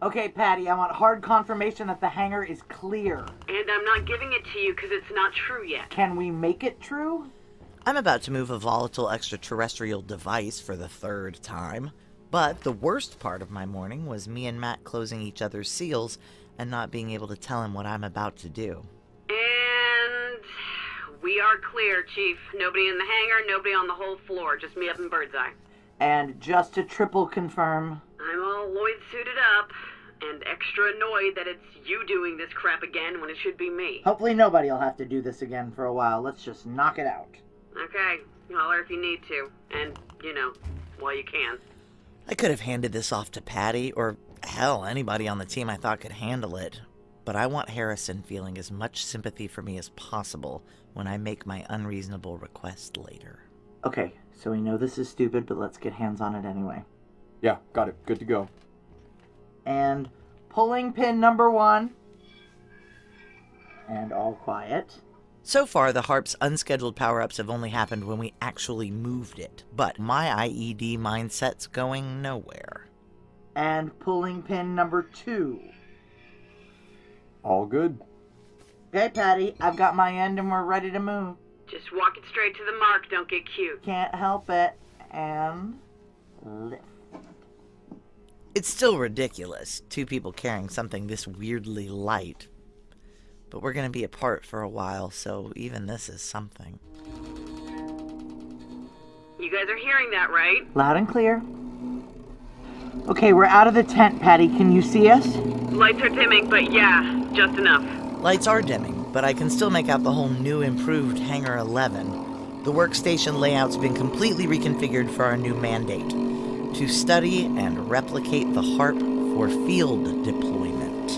Okay, Patty, I want hard confirmation that the hangar is clear. And I'm not giving it to you because it's not true yet. Can we make it true? I'm about to move a volatile extraterrestrial device for the third time. But the worst part of my morning was me and Matt closing each other's seals and not being able to tell him what I'm about to do. And we are clear, Chief. Nobody in the hangar, nobody on the whole floor. Just me up in Birdseye. And just to triple confirm... I'm all Lloyd suited up, and extra annoyed that it's you doing this crap again when it should be me. Hopefully nobody will have to do this again for a while. Let's just knock it out. Okay, holler if you need to. And, while you can. I could have handed this off to Patty, or hell, anybody on the team I thought could handle it. But I want Harrison feeling as much sympathy for me as possible when I make my unreasonable request later. Okay, so we know this is stupid, but let's get hands on it anyway. Yeah, got it. Good to go. And pulling pin number 1. And all quiet. So far, the HARP's unscheduled power-ups have only happened when we actually moved it, but my IED mindset's going nowhere. And pulling pin number 2. All good. Okay, Patty, I've got my end and we're ready to move. Just walk it straight to the mark, don't get cute. Can't help it. And lift. It's still ridiculous, 2 people carrying something this weirdly light. But we're going to be apart for a while, so even this is something. You guys are hearing that, right? Loud and clear. Okay, we're out of the tent, Patty. Can you see us? Lights are dimming, but yeah, just enough. Lights are dimming, but I can still make out the whole new improved Hangar 11. The workstation layout's been completely reconfigured for our new mandate. To study and replicate the HARP for field deployment.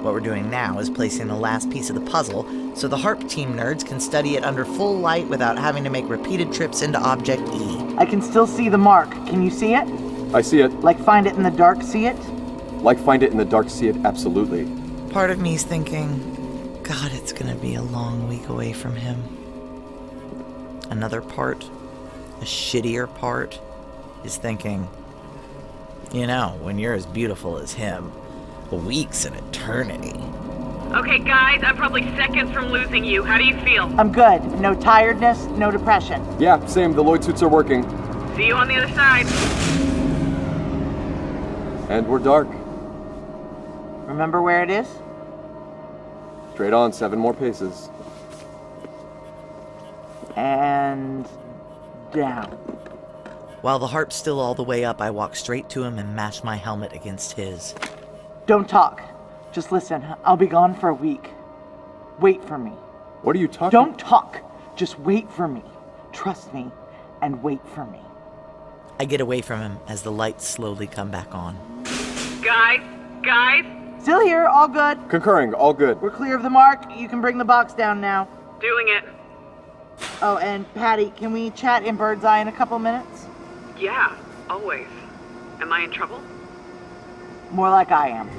What we're doing now is placing the last piece of the puzzle so the HARP team nerds can study it under full light without having to make repeated trips into Object E. I can still see the mark. Can you see it? I see it. Like find it in the dark, see it? Like find it in the dark, see it, absolutely. Part of me's thinking, God, it's gonna be a long week away from him. Another part, a shittier part, is thinking, when you're as beautiful as him, a week's an eternity. Okay, guys, I'm probably seconds from losing you. How do you feel? I'm good. No tiredness, no depression. Yeah, same. The Lloyd suits are working. See you on the other side. And we're dark. Remember where it is? Straight on, 7 more paces. And down. While the HARP's still all the way up, I walk straight to him and mash my helmet against his. Don't talk. Just listen. I'll be gone for a week. Wait for me. What are you talking? Don't talk. Just wait for me. Trust me and wait for me. I get away from him as the lights slowly come back on. Guys? Still here, all good. Concurring, all good. We're clear of the mark. You can bring the box down now. Doing it. Oh, and Patty, can we chat in Birdseye in a couple minutes? Yeah, always. Am I in trouble? More like I am.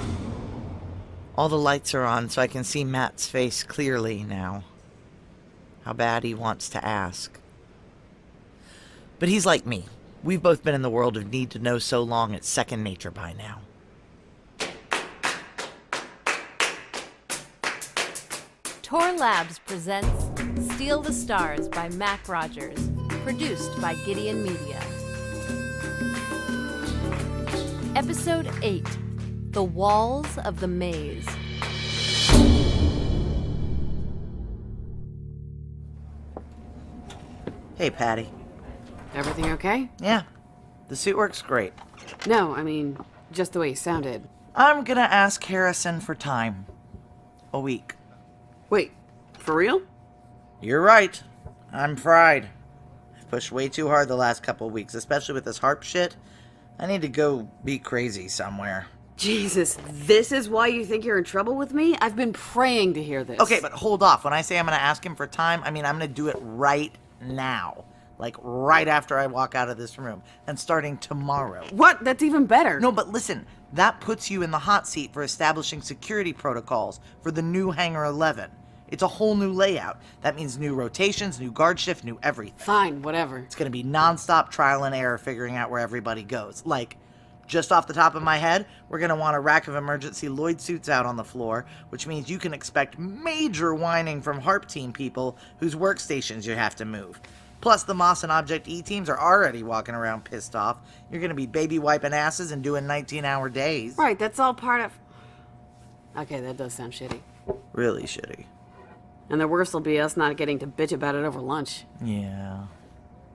All the lights are on so I can see Matt's face clearly now. How bad he wants to ask. But he's like me. We've both been in the world of need to know so long it's second nature by now. Tor Labs presents Steal the Stars by Mac Rogers, produced by Gideon Media. Episode 8, The Walls of the Maze. Hey, Patty. Everything okay? Yeah, the suit works great. No, I mean, just the way you sounded. I'm gonna ask Harrison for time. A week. Wait, for real? You're right. I'm fried. I've pushed way too hard the last couple of weeks, especially with this HARP shit. I need to go be crazy somewhere. Jesus, this is why you think you're in trouble with me? I've been praying to hear this. Okay, but hold off. When I say I'm gonna ask him for time, I mean I'm gonna do it right now. Like right after I walk out of this room. And starting tomorrow. What? That's even better. No, but listen. That puts you in the hot seat for establishing security protocols for the new Hangar 11. It's a whole new layout. That means new rotations, new guard shift, new everything. Fine, whatever. It's gonna be non-stop trial and error figuring out where everybody goes. Like, Just off the top of my head, we're going to want a rack of emergency Lloyd suits out on the floor, which means you can expect major whining from HARP team people whose workstations you have to move. Plus, the Moss and Object E teams are already walking around pissed off. You're going to be baby wiping asses and doing 19-hour days. Right, that's all part of... Okay, that does sound shitty. Really shitty. And the worst will be us not getting to bitch about it over lunch. Yeah.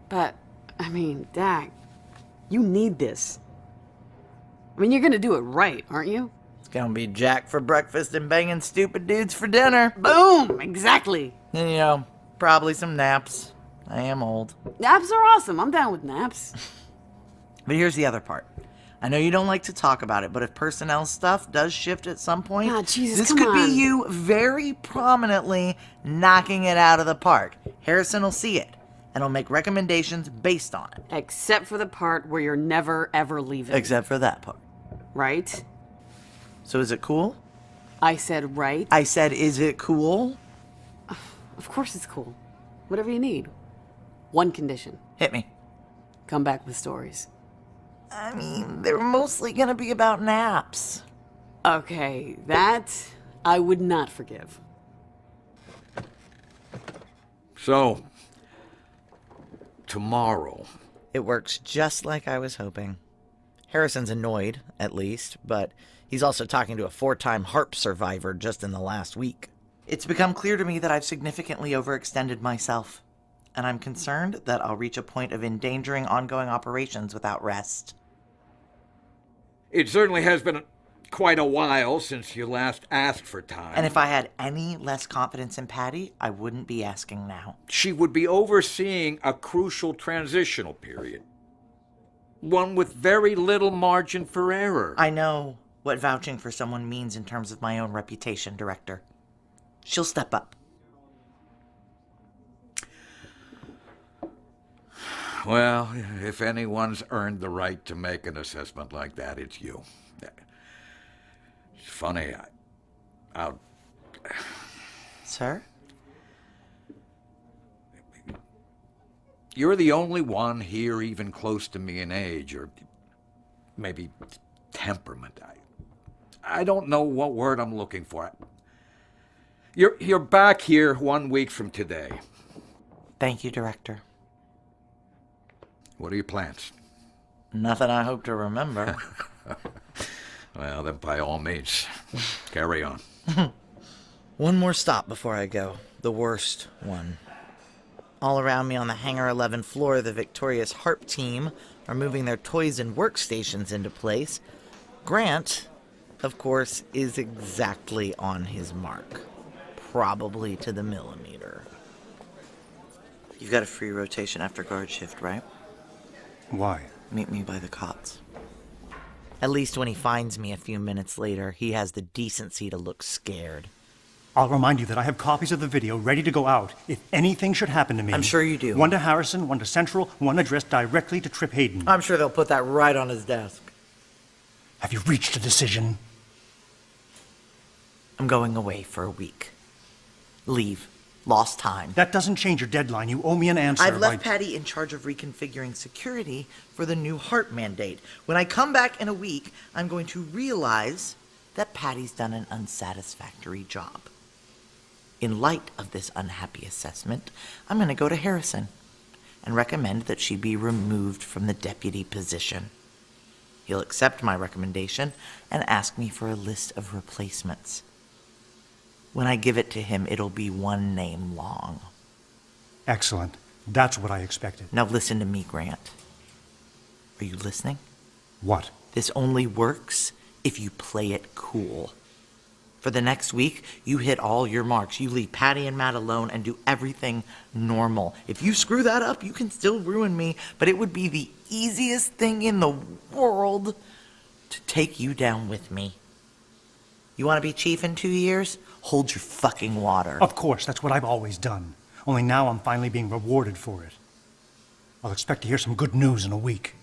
But, I mean, Dak, you need this. I mean, you're gonna do it right, aren't you? It's going to be Jack for breakfast and banging stupid dudes for dinner. Boom! Exactly. And, you know, probably some naps. I am old. Naps are awesome. I'm down with naps. But here's the other part. I know you don't like to talk about it, but if personnel stuff does shift at some point, God, Jesus, this come could on. be you very prominently knocking it out of the park. Harrison will see it, and he'll make recommendations based on it. Except for the part where you're never, ever leaving. Except for that part. Right? So is it cool? I said right. I said, is it cool? Of course it's cool. Whatever you need. One condition. Hit me. Come back with stories. I mean, they're mostly gonna be about naps. Okay, that I would not forgive. So, tomorrow. It works just like I was hoping. Harrison's annoyed, at least, but he's also talking to a 4-time HARP survivor just in the last week. It's become clear to me that I've significantly overextended myself, and I'm concerned that I'll reach a point of endangering ongoing operations without rest. It certainly has been quite a while since you last asked for time. And if I had any less confidence in Patty, I wouldn't be asking now. She would be overseeing a crucial transitional period. One with very little margin for error. I know what vouching for someone means in terms of my own reputation, Director. She'll step up. Well, if anyone's earned the right to make an assessment like that, it's you. It's funny, I'll... Sir? You're the only one here even close to me in age, or maybe temperament. I don't know what word I'm looking for. You're back here 1 week from today. Thank you, Director. What are your plans? Nothing I hope to remember. Well, then by all means, carry on. One more stop before I go. The worst one. All around me on the Hangar 11 floor, the victorious HARP team are moving their toys and workstations into place. Grant, of course, is exactly on his mark. Probably to the millimeter. You've got a free rotation after guard shift, right? Why? Meet me by the cots. At least when he finds me a few minutes later, he has the decency to look scared. I'll remind you that I have copies of the video ready to go out if anything should happen to me. I'm sure you do. One to Harrison, one to Central, one addressed directly to Trip Hayden. I'm sure they'll put that right on his desk. Have you reached a decision? I'm going away for a week. Leave. Lost time. That doesn't change your deadline. You owe me an answer. I've left Patty in charge of reconfiguring security for the new HARP mandate. When I come back in a week, I'm going to realize that Patty's done an unsatisfactory job. In light of this unhappy assessment, I'm going to go to Harrison and recommend that she be removed from the deputy position. He'll accept my recommendation and ask me for a list of replacements. When I give it to him, it'll be one name long. Excellent. That's what I expected. Now listen to me, Grant. Are you listening? What? This only works if you play it cool. For the next week, you hit all your marks. You leave Patty and Matt alone and do everything normal. If you screw that up, you can still ruin me, but it would be the easiest thing in the world to take you down with me. You want to be chief in 2 years? Hold your fucking water. Of course, that's what I've always done. Only now I'm finally being rewarded for it. I'll expect to hear some good news in a week.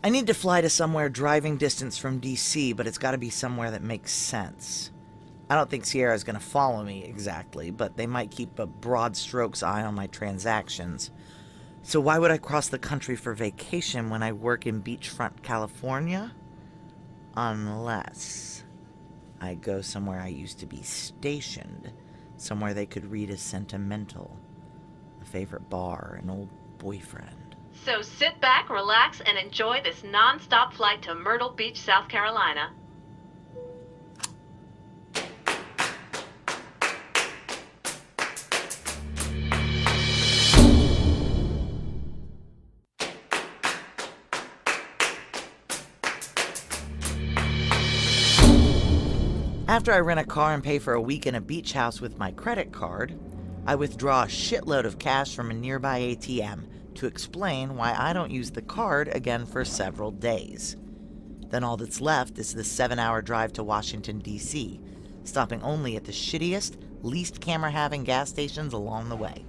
I need to fly to somewhere driving distance from DC, but it's got to be somewhere that makes sense. I don't think Sierra's going to follow me exactly, but they might keep a broad strokes eye on my transactions. So why would I cross the country for vacation when I work in beachfront California? Unless I go somewhere I used to be stationed, somewhere they could read as sentimental, a favorite bar, an old boyfriend. So sit back, relax, and enjoy this non-stop flight to Myrtle Beach, South Carolina. After I rent a car and pay for a week in a beach house with my credit card, I withdraw a shitload of cash from a nearby ATM to explain why I don't use the card again for several days. Then all that's left is the 7-hour drive to Washington, D.C., stopping only at the shittiest, least camera-having gas stations along the way.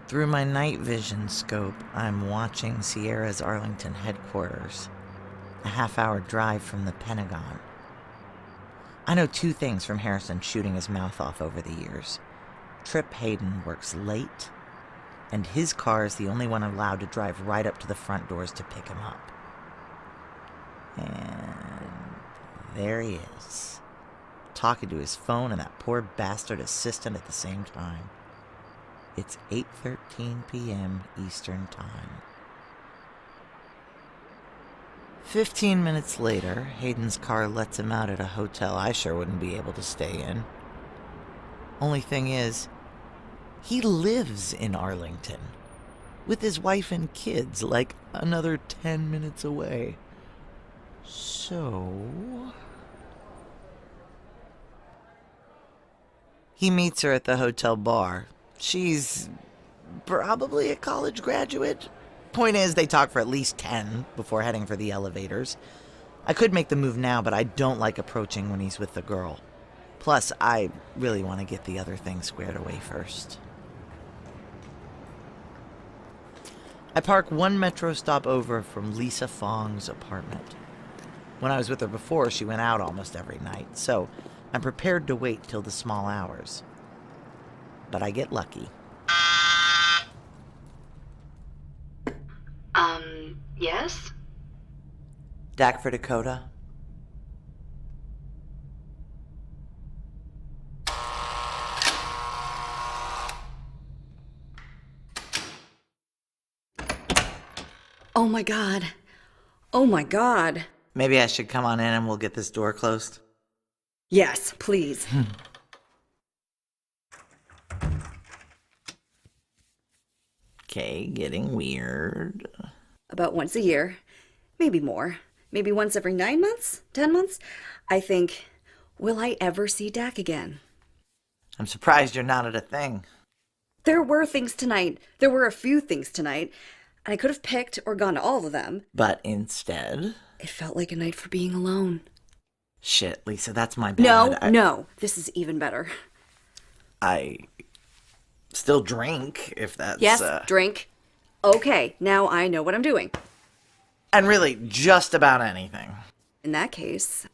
Through my night vision scope, I'm watching Sierra's Arlington headquarters, a half-hour drive from the Pentagon. I know 2 things from Harrison shooting his mouth off over the years. Trip Hayden works late, and his car is the only one allowed to drive right up to the front doors to pick him up. And there he is, talking to his phone and that poor bastard assistant at the same time. It's 8:13 p.m. Eastern Time. 15 minutes later, Hayden's car lets him out at a hotel I sure wouldn't be able to stay in. Only thing is, he lives in Arlington, with his wife and kids, like another 10 minutes away. So... he meets her at the hotel bar. She's probably a college graduate. Point is, they talk for at least 10 before heading for the elevators. I could make the move now, but I don't like approaching when he's with the girl. Plus, I really want to get the other thing squared away first. I park 1 metro stop over from Lisa Fong's apartment. When I was with her before, she went out almost every night, so I'm prepared to wait till the small hours. But I get lucky. Yes? Dak for Dakota. Oh my god. Oh my god. Maybe I should come on in and we'll get this door closed. Yes, please. Okay, getting weird. About once a year. Maybe more. Maybe once every 9 months? 10 months? I think, will I ever see Dak again? I'm surprised you're not at a thing. There were things tonight. There were a few things tonight. And I could have picked or gone to all of them. But instead... it felt like a night for being alone. Shit, Lisa, that's my bad. No. This is even better. I still drink, if that's... Yes, drink. Okay, now I know what I'm doing. And really, just about anything. In that case,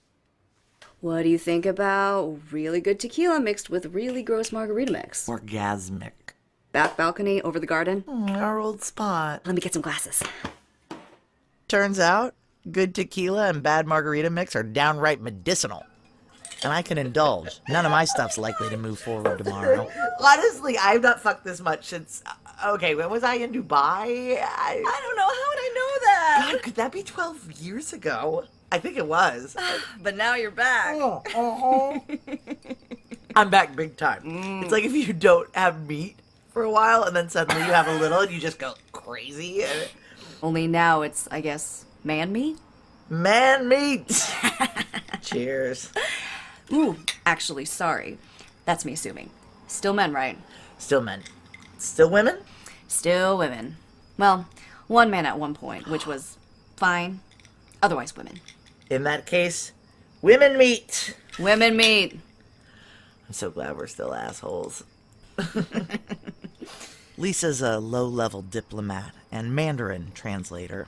what do you think about really good tequila mixed with really gross margarita mix? Orgasmic. Back balcony over the garden? Our old spot. Let me get some glasses. Turns out, good tequila and bad margarita mix are downright medicinal. And I can indulge. None of my stuff's likely to move forward tomorrow. Honestly, I've not fucked this much since... okay, when was I in Dubai? I don't know. How would I know that? God, could that be 12 years ago? I think it was. But now you're back. I'm back big time. It's like if you don't have meat for a while and then suddenly you have a little and you just go crazy. Only now it's, I guess, man meat? Man meat! Cheers. Ooh, actually, sorry. That's me assuming. Still men, right? Still men. Still women? Still women. Well, one man at one point, which was fine. Otherwise, women. In that case, women meat. Women meat. I'm so glad we're still assholes. Lisa's a low-level diplomat and Mandarin translator.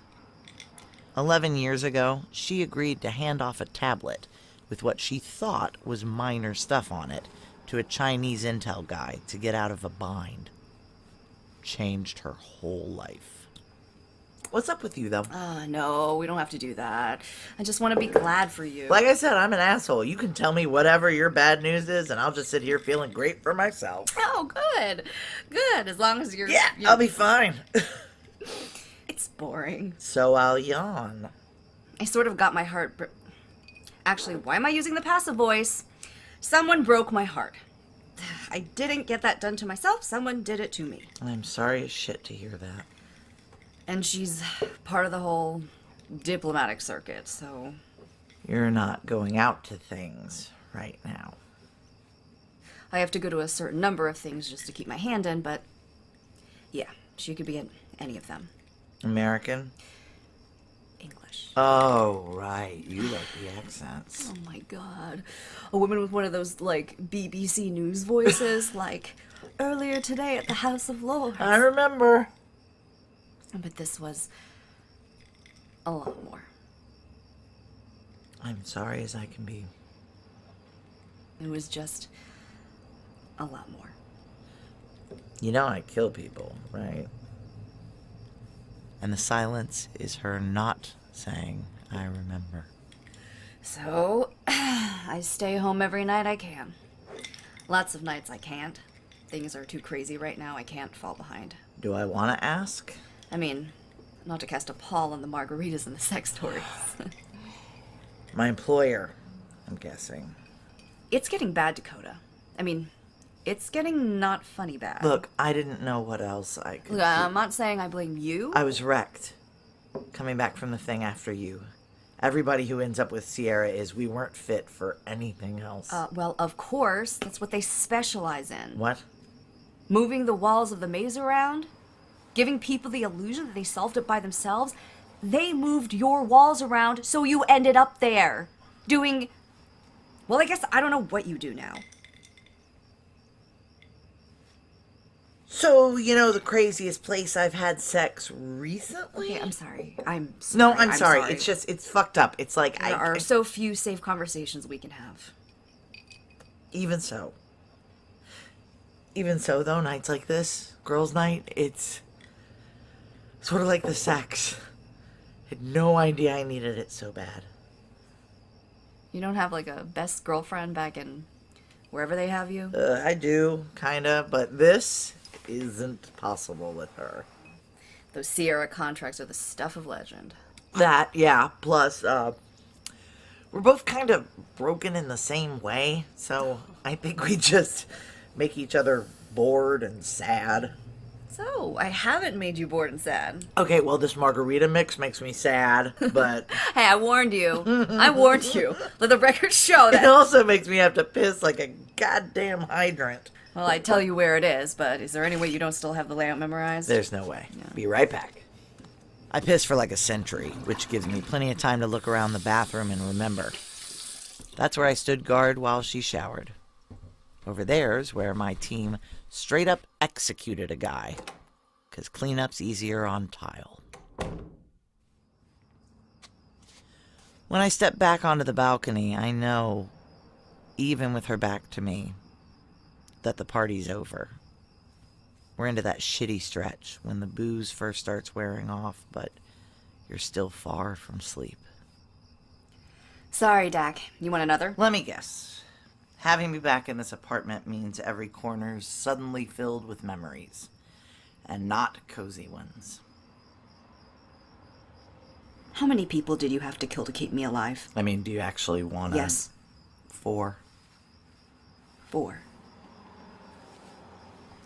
11 years ago, she agreed to hand off a tablet with what she thought was minor stuff on it to a Chinese intel guy to get out of a bind. Changed her whole life. What's up with you, though? No, we don't have to do that. I just want to be glad for you. Like I said, I'm an asshole. You can tell me whatever your bad news is, and I'll just sit here feeling great for myself. Oh, good. Good, as long as you're... Yeah, I'll be fine. It's boring. So I'll yawn. I sort of got my heart... Actually, why am I using the passive voice? Someone broke my heart. I didn't get that done to myself. Someone did it to me. I'm sorry as shit to hear that. And she's part of the whole diplomatic circuit, so... You're not going out to things right now. I have to go to a certain number of things just to keep my hand in, but... Yeah, she could be at any of them. American? English. Oh, right. You like the accents. Oh my god. A woman with one of those, like, BBC News voices, like, earlier today at the House of Lords. I remember. But this was a lot more. I'm sorry as I can be. It was just a lot more. You know I kill people, right? And the silence is her not saying, I remember. So, I stay home every night I can. Lots of nights I can't. Things are too crazy right now, I can't fall behind. Do I want to ask? I mean, not to cast a pall on the margaritas and the sex stories. My employer, I'm guessing. It's getting bad, Dakota. I mean, it's getting not funny bad. Look, I didn't know what else I could Look, I'm not saying I blame you. I was wrecked. Coming back from the thing after you. Everybody who ends up with Sierra is we weren't fit for anything else. Well, of course, that's what they specialize in. What? Moving the walls of the maze around? Giving people the illusion that they solved it by themselves? They moved your walls around, so you ended up there. Doing... Well, I guess I don't know what you do now. So, you know the craziest place I've had sex recently? Okay, I'm sorry. I'm sorry. No, I'm sorry. It's just, it's fucked up. It's like, There are so few safe conversations we can have. Even so. Even so, though, nights like this, girls' night, it's sort of like the sex. Had no idea I needed it so bad. You don't have, like, a best girlfriend back in wherever they have you? I do, kinda, but this isn't possible with her. Those Sierra contracts are the stuff of legend. That, yeah, plus, we're both kind of broken in the same way, so I think we just make each other bored and sad. So, I haven't made you bored and sad. Okay, well, this margarita mix makes me sad, but Hey, I warned you. I warned you. Let the record show it that. also makes me have to piss like a goddamn hydrant. Well, I tell you where it is, but is there any way you don't still have the layout memorized? There's no way. Be right back. I piss for like a century, which gives me plenty of time to look around the bathroom and remember. That's where I stood guard while she showered. Over there's where my team straight up executed a guy. 'Cause cleanup's easier on tile. When I step back onto the balcony, I know, even with her back to me, that the party's over. We're into that shitty stretch when the booze first starts wearing off, but you're still far from sleep. Sorry, Dak. You want another? Let me guess. Having me back in this apartment means every corner's suddenly filled with memories. And not cozy ones. How many people did you have to kill to keep me alive? I mean, do you actually want to... Yes. 4. 4.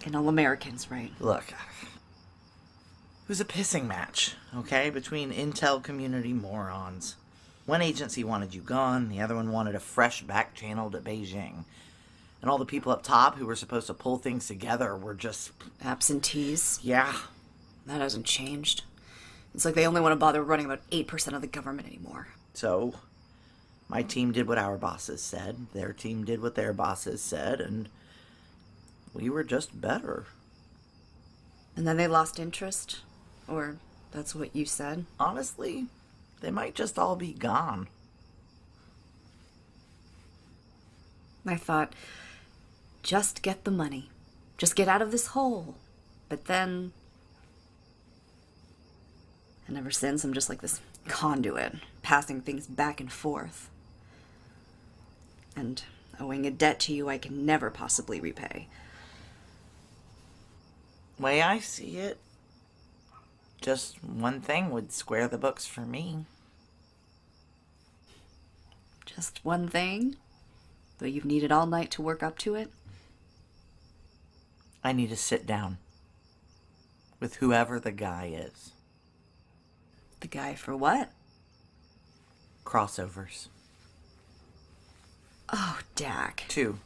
And all Americans, right? Look, it was a pissing match, okay, between intel community morons. One agency wanted you gone, the other one wanted a fresh back channel to Beijing. And all the people up top who were supposed to pull things together were just... Absentees. Yeah. That hasn't changed. It's like they only want to bother running about 8% of the government anymore. So, my team did what our bosses said, their team did what their bosses said, and we were just better. And then they lost interest? Or that's what you said? Honestly, they might just all be gone. I thought just get the money. Just get out of this hole. But then... And ever since, I'm just like this conduit, passing things back and forth. And owing a debt to you I can never possibly repay. Way I see it, just one thing would square the books for me. Just one thing? Though you've needed all night to work up to it? I need to sit down with whoever the guy is. The guy for what? Crossovers. Oh, Dak. 2.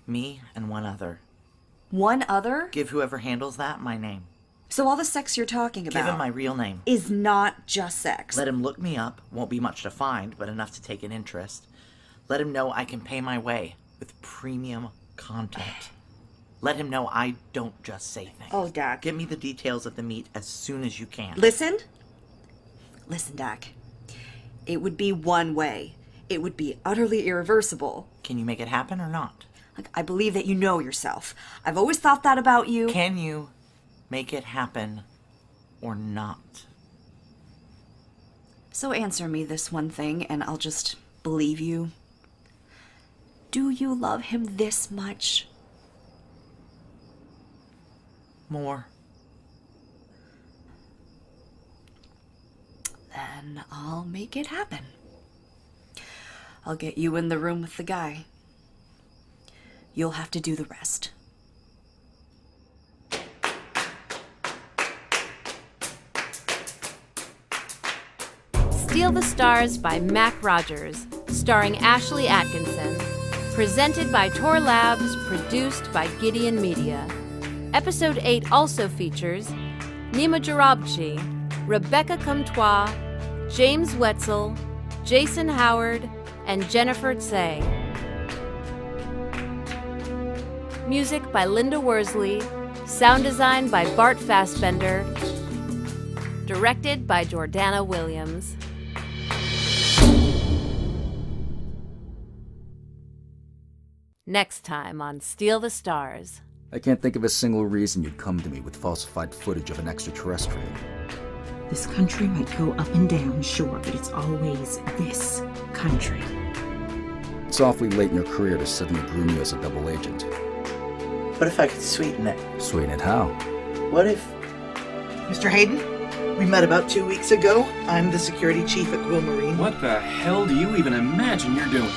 Me and one other. One other? Give whoever handles that my name. So all the sex you're talking about Give him my real name. is not just sex. Let him look me up. Won't be much to find, but enough to take an interest. Let him know I can pay my way with premium content. Let him know I don't just say things. Oh, Dak. Get me the details of the meet as soon as you can. Listen, Dak. It would be one way. It would be utterly irreversible. Can you make it happen or not? Like, I believe that you know yourself. I've always thought that about you. Can you make it happen or not? So answer me this one thing, and I'll just believe you. Do you love him this much? More. Then I'll make it happen. I'll get you in the room with the guy. You'll have to do the rest. Steal the Stars by Mac Rogers, starring Ashley Atkinson. Presented by Tor Labs, produced by Gideon Media. Episode 8 also features Nima Jarabchi, Rebecca Comtois, James Wetzel, Jason Howard, and Jennifer Tsay. Music by Linda Worsley, sound design by Bart Fassbender, directed by Jordana Williams. Next time on Steal the Stars. I can't think of a single reason you'd come to me with falsified footage of an extraterrestrial. This country might go up and down, sure, but it's always this country. It's awfully late in your career to suddenly groom you as a double agent. What if I could sweeten it? Sweeten it how? What if... Mr. Hayden, we met about 2 weeks ago. I'm the security chief at Quill Marine. What the hell do you even imagine you're doing?